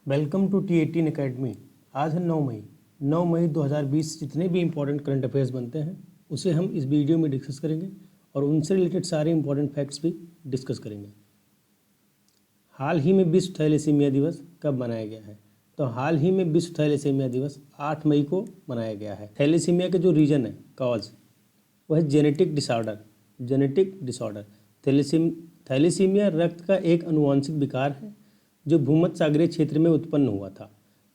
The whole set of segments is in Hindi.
Welcome to T18 academy. आज है 9 मई 2020। जितने भी इम्पोर्टेंट करंट अफेयर्स बनते हैं उसे हम इस वीडियो में डिस्कस करेंगे और उनसे रिलेटेड सारे इम्पोर्टेंट फैक्ट्स भी डिस्कस करेंगे। हाल ही में विश्व थैलेसीमिया दिवस कब मनाया गया है? तो हाल ही में विश्व थैलेसीमिया दिवस 8 मई को मनाया गया है। थैलेसीमिया का जो रीजन है, कॉज, वह है जेनेटिक डिसऑर्डर। थैलेसीमिया रक्त का एक आनुवंशिक विकार है जो भूमध्य सागरीय क्षेत्र में उत्पन्न हुआ था।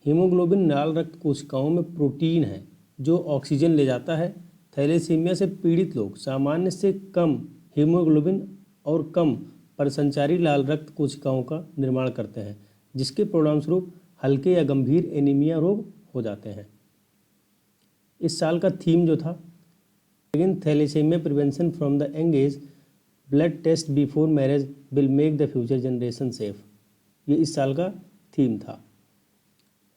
हीमोग्लोबिन लाल रक्त कोशिकाओं में प्रोटीन है जो ऑक्सीजन ले जाता है। थैलेसीमिया से पीड़ित लोग सामान्य से कम हीमोग्लोबिन और कम परिसंचारी लाल रक्त कोशिकाओं का निर्माण करते हैं, जिसके परिणामस्वरूप हल्के या गंभीर एनीमिया रोग हो जाते हैं। इस साल का थीम जो था, thalassaemia prevention from the young age, blood test before marriage will make the future generation safe, ये इस साल का थीम था।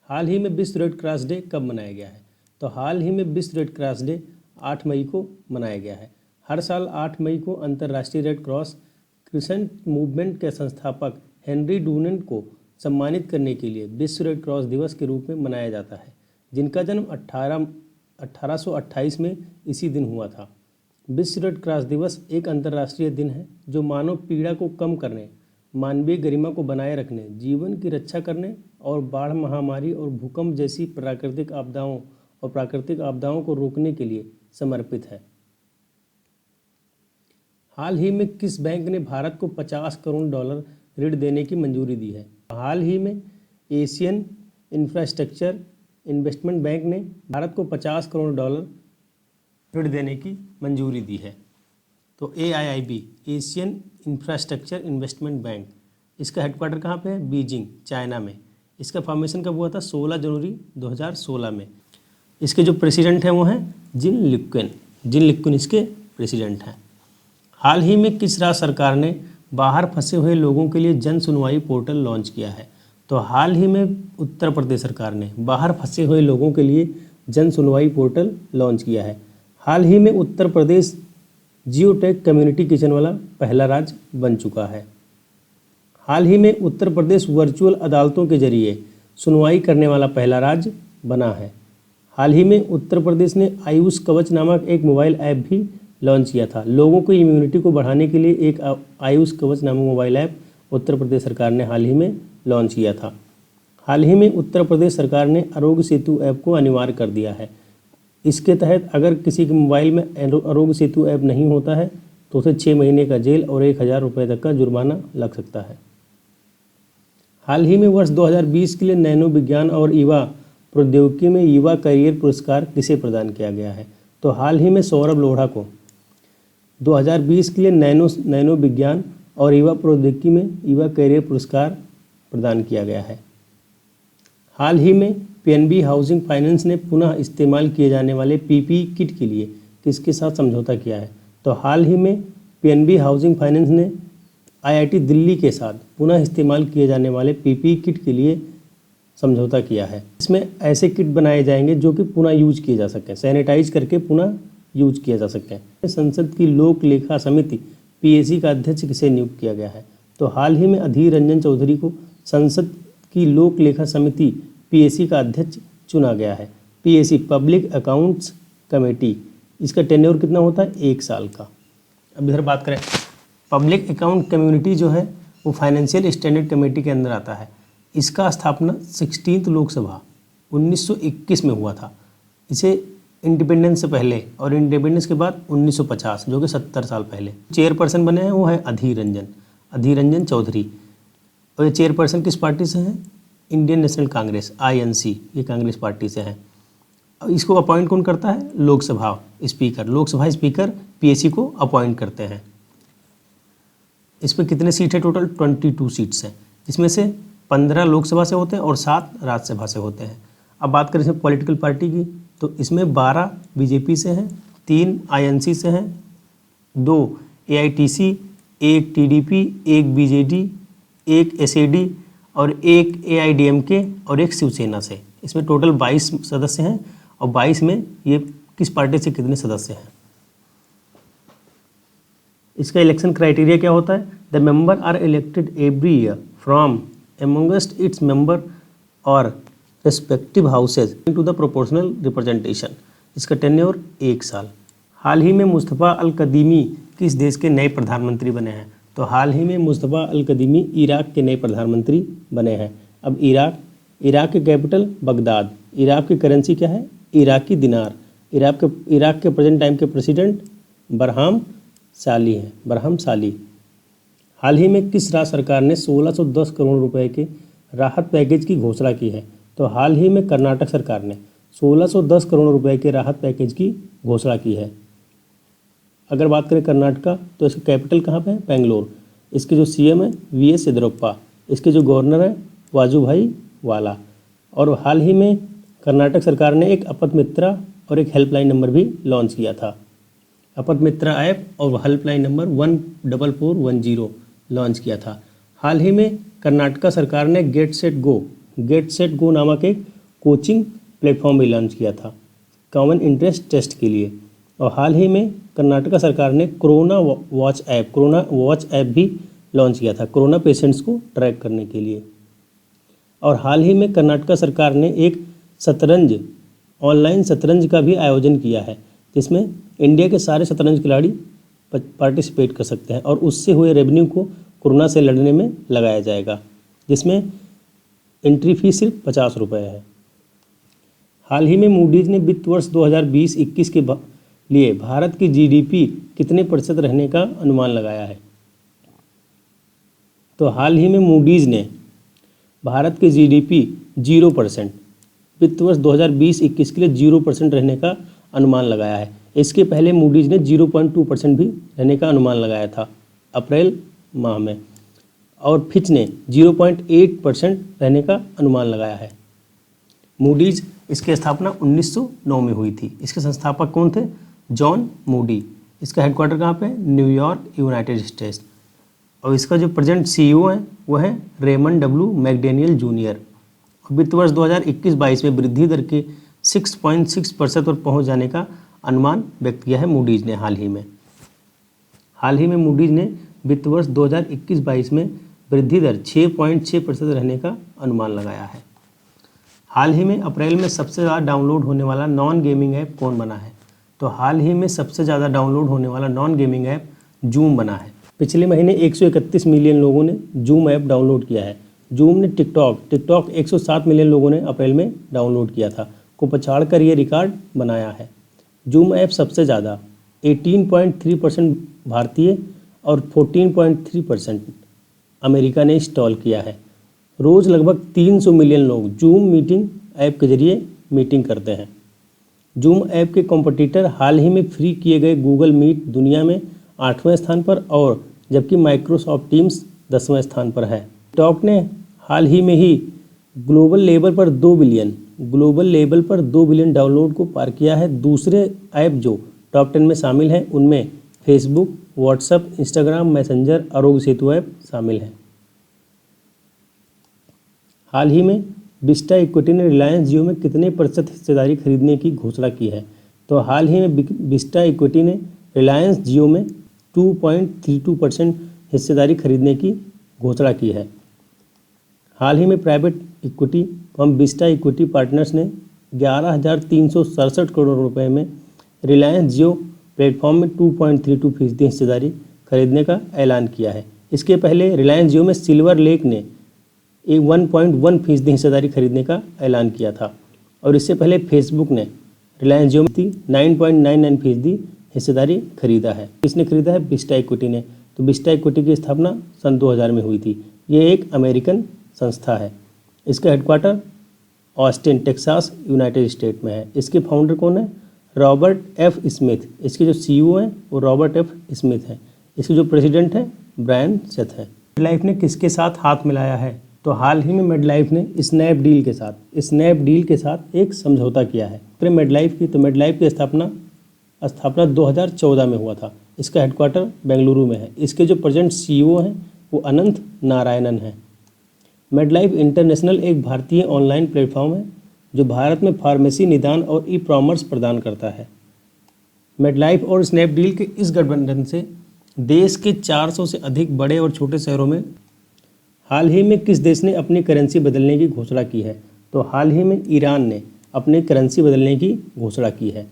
हाल ही में विश्व रेड क्रॉस डे कब मनाया गया है? तो हाल ही में विश्व रेड क्रॉस डे 8 मई को मनाया गया है। हर साल 8 मई को अंतर्राष्ट्रीय रेड क्रॉस क्रिसेंट मूवमेंट के संस्थापक हेनरी डूनेंट को सम्मानित करने के लिए विश्व रेड क्रॉस दिवस के रूप में मनाया जाता है, जिनका जन्म 1828 में इसी दिन हुआ था। विश्व रेड क्रॉस दिवस एक अंतर्राष्ट्रीय दिन है जो मानव पीड़ा को कम करने, मानवीय गरिमा को बनाए रखने, जीवन की रक्षा करने और बाढ़, महामारी और भूकंप जैसी प्राकृतिक आपदाओं को रोकने के लिए समर्पित है। हाल ही में किस बैंक ने भारत को $50 करोड़ ऋण देने की मंजूरी दी है? हाल ही में एशियन इंफ्रास्ट्रक्चर इन्वेस्टमेंट बैंक ने भारत को $50 करोड़ ऋण देने की मंजूरी दी है। तो AIIB, Asian infrastructure investment bank, इसका हेडक्वार्टर कहाँ पे है? बीजिंग, चाइना में। इसका फॉर्मेशन कब हुआ था? 16 जनवरी 2016 में। इसके जो प्रेसिडेंट हैं वो हैं जिन लिक्विन इसके प्रेसिडेंट हैं। हाल ही में किस राज्य सरकार ने बाहर फंसे हुए लोगों के लिए जन सुनवाई पोर्टल लॉन्च किया है? तो हाल ही में उत्तर प्रदेश सरकार ने बाहर फंसे हुए लोगों के लिए जन सुनवाई पोर्टल लॉन्च किया है। हाल ही में Uttar Pradesh geotech community kitchen वाला पहला राज्य बन चुका है। हाल ही में उत्तर प्रदेश वर्चुअल अदालतों के जरिए सुनवाई करने वाला पहला राज्य बना है। हाल ही में उत्तर प्रदेश ने आयुष कवच नामक एक मोबाइल ऐप भी लॉन्च किया था। लोगों को इम्यूनिटी को बढ़ाने के लिए एक आयुष कवच नामक मोबाइल ऐप उत्तर प्रदेश सरकार ने हाल ही में लॉन्च किया था। हाल ही में उत्तर प्रदेश सरकार ने आरोग्य सेतु ऐप को अनिवार्य कर दिया है। इसके तहत अगर किसी के मोबाइल में आरोग्य सेतु ऐप नहीं होता है तो उसे 6 महीने का जेल और 1000 रुपये तक का जुर्माना लग सकता है। हाल ही में वर्ष 2020 के लिए नैनो विज्ञान और युवा प्रौद्योगिकी में युवा करियर पुरस्कार किसे प्रदान किया गया है? तो हाल ही में सौरभ लोढ़ा को 2020 के लिए नैनो विज्ञान और युवा प्रौद्योगिकी में युवा करियर पुरस्कार प्रदान किया गया है। हाल ही में PNB हाउसिंग फाइनेंस ने पुनः इस्तेमाल किए जाने वाले PPE किट के लिए किसके साथ समझौता किया है? तो हाल ही में PNB हाउसिंग फाइनेंस ने IIT दिल्ली के साथ पुनः इस्तेमाल किए जाने वाले PPE किट के लिए समझौता किया है। इसमें ऐसे किट बनाए जाएंगे जो कि पुनः यूज किए जा सकें, सैनिटाइज करके पुनः यूज किया जा सके। संसद की लोक लेखा समिति PAC का अध्यक्ष किसे नियुक्त किया गया है? तो हाल ही में अधीर रंजन चौधरी को संसद की लोक लेखा समिति PAC का अध्यक्ष चुना गया है। PAC पब्लिक अकाउंट्स कमेटी, इसका टेन्योर कितना होता है? 1 साल का। अब इधर बात करें, पब्लिक अकाउंट कम्युनिटी जो है वो फाइनेंशियल स्टैंडर्ड कमेटी के अंदर आता है। इसका स्थापना 16th लोकसभा 1921 में हुआ था। इसे इंडिपेंडेंस से पहले और इंडिपेंडेंस के बाद 1950, जो कि 70 साल पहले चेयरपर्सन बने हैं वो है अधीर रंजन चौधरी। और ये चेयरपर्सन किस पार्टी से हैं? इंडियन नेशनल कांग्रेस, INC, ये कांग्रेस पार्टी से हैं। इसको अपॉइंट कौन करता है? लोकसभा स्पीकर PAC को अपॉइंट करते हैं। इस पर कितने सीट है? टोटल 22 सीट्स हैं, जिसमें से 15 लोकसभा से होते हैं और 7 राज्यसभा से होते हैं। अब बात करें इसमें पॉलिटिकल पार्टी की, तो इसमें 12 BJP से हैं, 3 INC से हैं, 2 AITC, 1 TDP, 1 BJD, 1 SAD और 1 AIDMK और 1 शिवसेना से। इसमें टोटल 22 सदस्य हैं और 22 में ये किस पार्टी से कितने सदस्य हैं? इसका इलेक्शन क्राइटेरिया क्या होता है? The member are elected every year from amongst its member और respective houses to the proportional representation. इसका टेन्योर 1 साल। हाल ही में मुस्तफ़ा अल कदीमी किस देश के नए प्रधानमंत्री बने हैं? तो हाल ही में मुस्तफ़ा अल कदीमी इराक के नए प्रधानमंत्री बने हैं। अब इराक के कैपिटल बगदाद। इराक की करेंसी क्या है? इराकी दिनार। इराक के प्रेजेंट टाइम के प्रेसिडेंट बरहाम साली हैं, बरहाम साली। हाल ही में किस राज्य सरकार ने 1610 करोड़ रुपए के राहत पैकेज की घोषणा की है? तो हाल ही में कर्नाटक सरकार ने 1610 करोड़ रुपए के राहत पैकेज की घोषणा की है। अगर बात करें कर्नाटका, तो इसका कैपिटल कहाँ पे है? बेंगलोर। इसके जो सीएम है वीएस येदियुरप्पा। इसके जो गवर्नर है वाजुभाई वाला। और हाल ही में कर्नाटक सरकार ने एक अपथ मित्रा और एक हेल्पलाइन नंबर भी लॉन्च किया था। अपथ मित्रा ऐप और हेल्पलाइन नंबर 14410 लॉन्च किया था। हाल ही में कर्नाटका सरकार ने गेट सेट गो नामक एक कोचिंग प्लेटफॉर्म भी लॉन्च किया था कॉमन इंटरेस्ट टेस्ट के लिए। और हाल ही में कर्नाटका सरकार ने कोरोना वॉच ऐप भी लॉन्च किया था कोरोना पेशेंट्स को ट्रैक करने के लिए। और हाल ही में कर्नाटका सरकार ने एक ऑनलाइन शतरंज का भी आयोजन किया है, जिसमें इंडिया के सारे शतरंज खिलाड़ी पार्टिसिपेट कर सकते हैं और उससे हुए रेवेन्यू को कोरोना से लड़ने में लगाया जाएगा, जिसमें एंट्री फीस सिर्फ 50 रुपये है। हाल ही में मूडीज ने वित्त वर्ष 2020-21 के लिए भारत की जीडीपी कितने प्रतिशत रहने का अनुमान लगाया है? तो हाल ही में मूडीज ने भारत के जीडीपी 0% वित्त वर्ष 2020-21 के लिए 0% रहने का अनुमान लगाया है। इसके पहले मूडीज ने 0.2% भी रहने का अनुमान लगाया था अप्रैल माह में, और फिच ने 0.8% रहने का अनुमान लगाया है। मूडीज इसकी स्थापना 1909 में हुई थी। इसके संस्थापक कौन थे? John Moody. इसका हेडक्वार्टर कहाँ पे? New York, United states. और इसका जो प्रेजेंट सीईओ है वो है रेमंड डब्ल्यू मैकडेनियल जूनियर। वित्त वर्ष 2021-22 में वृद्धि दर के 6.6% पर पहुँच जाने का अनुमान व्यक्त किया है मूडीज ने हाल ही में मूडीज ने वित्त वर्ष 2021-22 में वृद्धि दर 6.6% रहने का अनुमान लगाया है। हाल ही में अप्रैल में सबसे ज़्यादा डाउनलोड होने वाला नॉन गेमिंग ऐप कौन बना है? तो हाल ही में सबसे ज़्यादा डाउनलोड होने वाला नॉन गेमिंग ऐप जूम बना है। पिछले महीने 131 मिलियन लोगों ने जूम ऐप डाउनलोड किया है। जूम ने टिकटॉक 107 मिलियन लोगों ने अप्रैल में डाउनलोड किया था को पछाड़ कर ये रिकॉर्ड बनाया है। जूम ऐप सबसे ज़्यादा 18.3% भारतीय और 14.3% अमेरिका ने इंस्टॉल किया है। रोज़ लगभग 300 मिलियन लोग जूम मीटिंग ऐप के जरिए मीटिंग करते हैं। जूम ऐप के कॉम्पिटिटर हाल ही में फ्री किए गए गूगल मीट दुनिया में 8वें स्थान पर, और जबकि माइक्रोसॉफ्ट टीम्स 10वें स्थान पर है। टिकटॉक ने हाल ही में ही ग्लोबल लेवल पर 2 बिलियन डाउनलोड को पार किया है। दूसरे ऐप जो टॉप 10 में शामिल हैं उनमें Facebook, WhatsApp, Instagram, messenger, Aarogya Setu app शामिल हैं। हाल ही में विस्टा इक्विटी ने रिलायंस जियो में कितने प्रतिशत हिस्सेदारी खरीदने की घोषणा की है? तो हाल ही में विस्टा इक्विटी ने रिलायंस जियो में 2.32% हिस्सेदारी खरीदने की घोषणा की है। हाल ही में private equity firm Vista equity partners ने 11,367 करोड़ रुपए में रिलायंस जियो प्लेटफॉर्म में 2.32% हिस्सेदारी खरीदने का ऐलान किया है। इसके पहले रिलायंस जियो में सिल्वर लेक ने 1.1% हिस्सेदारी खरीदने का ऐलान किया था, और इससे पहले फेसबुक ने रिलायंस जियो में 9.99% हिस्सेदारी खरीदा है। किसने खरीदा है? विस्टा इक्विटी ने। तो विस्टा इक्विटी की स्थापना सन 2000 में हुई थी। ये एक अमेरिकन संस्था है। इसका headquarter Austin, Texas, United state में है। इसके फाउंडर कौन है? Robert F Smith. इसके जो सीईओ हैं वो रॉबर्ट एफ स्मिथ हैं। इसके जो प्रेसिडेंट हैं ब्रायन सेथ हैं। मेडलाइफ ने किसके साथ हाथ मिलाया है? तो हाल ही में मेडलाइफ ने स्नैपडील के साथ एक समझौता किया है। फिर मेडलाइफ की स्थापना 2014 में हुआ था। इसका हेडक्वार्टर बेंगलुरु में है। इसके जो प्रेजेंट सीईओ हैं वो अनंत नारायणन हैं। मेडलाइफ इंटरनेशनल एक भारतीय ऑनलाइन प्लेटफॉर्म है जो भारत में फार्मेसी, निदान और ई-कॉमर्स प्रदान करता है। मेडलाइफ और स्नैपडील के इस गठबंधन से देश के 400 से अधिक बड़े और छोटे शहरों में हाल ही में किस देश ने अपनी करेंसी बदलने की घोषणा की है? तो हाल ही में ईरान ने अपनी करेंसी बदलने की घोषणा की है।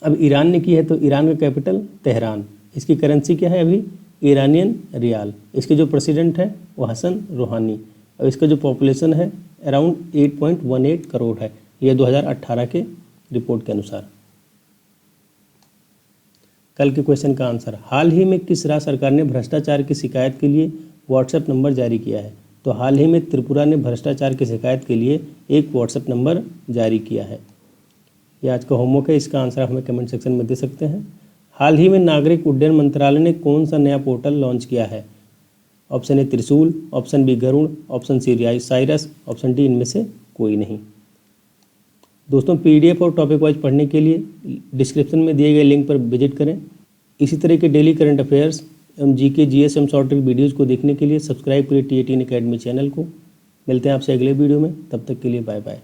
अब ईरान ने की है तो ईरान का कैपिटल तेहरान, इसकी करेंसी क्या है अभी, ईरानियन रियाल। इसके जो प्रेसिडेंट है वो हसन रूहानी, और इसका जो पॉपुलेशन है अराउंड 8.18 करोड़ है, यह 2018 के रिपोर्ट के अनुसार। कल के क्वेश्चन का आंसर, हाल ही में किस राज्य सरकार ने भ्रष्टाचार की शिकायत के लिए व्हाट्सएप नंबर जारी किया है। तो हाल ही में त्रिपुरा ने भ्रष्टाचार की शिकायत के लिए एक व्हाट्सएप नंबर जारी किया है। यह आज का होमवर्क है, इसका आंसर आप हमें कमेंट सेक्शन में दे सकते हैं। हाल ही में नागरिक उड्डयन मंत्रालय ने कौन सा नया पोर्टल लॉन्च किया है। Option A Trishul, option B Garuda, option C Cyrus, option D इनमें से कोई नहीं। दोस्तों PDF और टॉपिक वाइज पढ़ने के लिए डिस्क्रिप्शन में दिए गए लिंक पर विजिट करें। इसी तरह के डेली करंट अफेयर्स एवं GK GS एवं शॉर्ट ट्रिक वीडियोज़ को देखने के लिए सब्सक्राइब करिए TA-18 अकेडमी चैनल को। मिलते हैं आपसे अगले वीडियो में, तब तक के लिए बाय बाय।